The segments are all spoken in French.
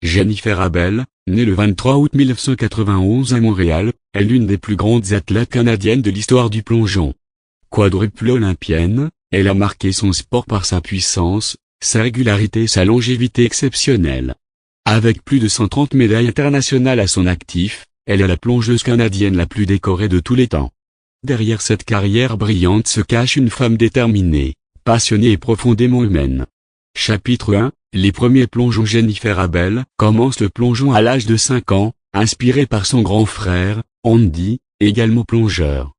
Jennifer Abel, née le 23 août 1991 à Montréal, est l'une des plus grandes athlètes canadiennes de l'histoire du plongeon. Quadruple olympienne, elle a marqué son sport par sa puissance, sa régularité et sa longévité exceptionnelle. Avec plus de 130 médailles internationales à son actif, elle est la plongeuse canadienne la plus décorée de tous les temps. Derrière cette carrière brillante se cache une femme déterminée, passionnée et profondément humaine. Chapitre 1, les premiers plongeons. Jennifer Abel commence le plongeon à l'âge de 5 ans, inspirée par son grand frère, Andy, également plongeur.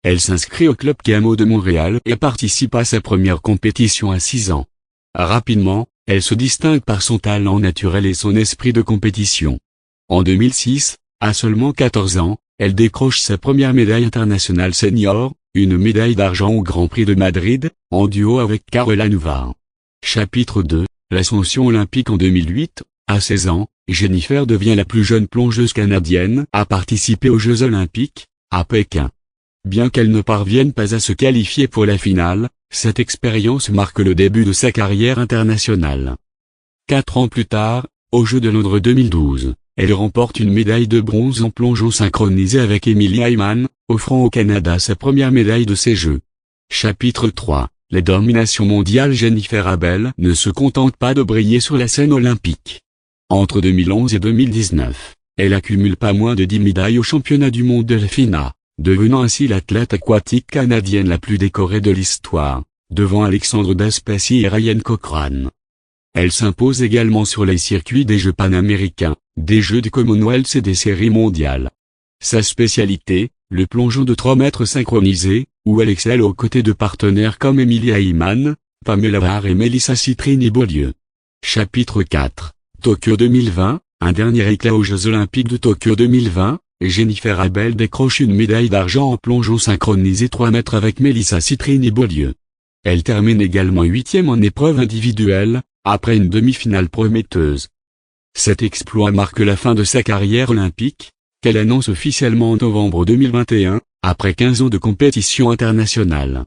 Elle s'inscrit au Club Camo de Montréal et participe à sa première compétition à 6 ans. Rapidement, elle se distingue par son talent naturel et son esprit de compétition. En 2006, à seulement 14 ans, elle décroche sa première médaille internationale senior, une médaille d'argent au Grand Prix de Madrid, en duo avec Carola Nuvar. Chapitre 2, l'ascension olympique. En 2008, à 16 ans, Jennifer devient la plus jeune plongeuse canadienne à participer aux Jeux olympiques, à Pékin. Bien qu'elle ne parvienne pas à se qualifier pour la finale, cette expérience marque le début de sa carrière internationale. 4 ans plus tard, aux Jeux de Londres 2012, elle remporte une médaille de bronze en plongeon synchronisé avec Émilie Hyman, offrant au Canada sa première médaille de ces Jeux. Chapitre 3, les dominations mondiales. Jennifer Abel ne se contente pas de briller sur la scène olympique. Entre 2011 et 2019, elle accumule pas moins de 10 médailles aux championnats du monde de la FINA, devenant ainsi l'athlète aquatique canadienne la plus décorée de l'histoire, devant Alexandre Despacey et Ryan Cochrane. Elle s'impose également sur les circuits des Jeux panaméricains, des Jeux du Commonwealth et des séries mondiales. Sa spécialité, le plongeon de 3 mètres synchronisé, où elle excelle aux côtés de partenaires comme Émilie Hyman, Pamela Var et Melissa Citrini-Beaulieu. Chapitre 4, Tokyo 2020, un dernier éclat aux Jeux Olympiques de Tokyo 2020, Jennifer Abel décroche une médaille d'argent en plongeon synchronisé 3 mètres avec Melissa Citrini-Beaulieu. Elle termine également 8e en épreuve individuelle, après une demi-finale prometteuse. Cet exploit marque la fin de sa carrière olympique, qu'elle annonce officiellement en novembre 2021, après 15 ans de compétition internationale.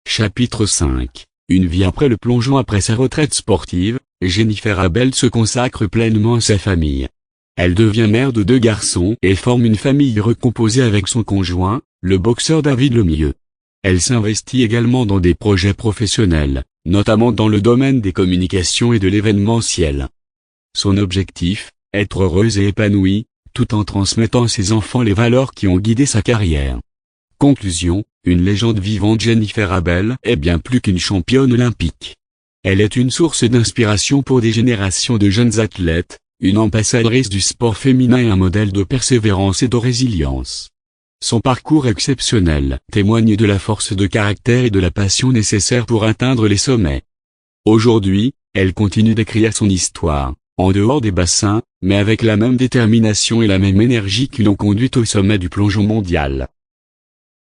Chapitre 5, une vie après le plongeon. Après sa retraite sportive, Jennifer Abel se consacre pleinement à sa famille. Elle devient mère de 2 garçons et forme une famille recomposée avec son conjoint, le boxeur David Lemieux. Elle s'investit également dans des projets professionnels, notamment dans le domaine des communications et de l'événementiel. Son objectif, être heureuse et épanouie, tout en transmettant à ses enfants les valeurs qui ont guidé sa carrière. Conclusion, une légende vivante. Jennifer Abel est bien plus qu'une championne olympique. Elle est une source d'inspiration pour des générations de jeunes athlètes, une ambassadrice du sport féminin et un modèle de persévérance et de résilience. Son parcours exceptionnel témoigne de la force de caractère et de la passion nécessaire pour atteindre les sommets. Aujourd'hui, elle continue d'écrire son histoire, en dehors des bassins, mais avec la même détermination et la même énergie qui l'ont conduite au sommet du plongeon mondial.